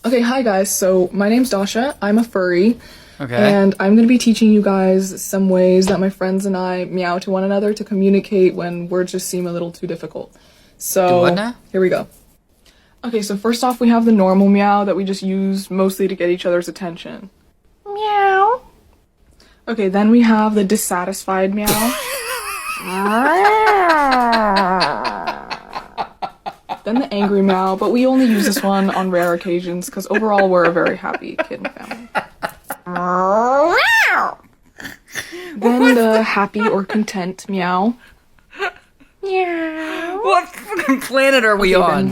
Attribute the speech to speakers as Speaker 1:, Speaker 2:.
Speaker 1: Okay, hi guys. So my name's Dasha. I'm a furry.
Speaker 2: Okay.
Speaker 1: And I'm going to be teaching you guys some ways that my friends and I meow to one another to communicate when words just seem a little too difficult. So,
Speaker 2: Do what now?
Speaker 1: Here we go. Okay, so first off we have the normal meow that we just use mostly to get each other's attention. Meow. Okay, then we have the dissatisfied meow. Then the angry meow, but we only use this one on rare occasions because overall we're a very happy kid and family. Then the happy or content meow. Meow.
Speaker 2: What fucking planet are we on?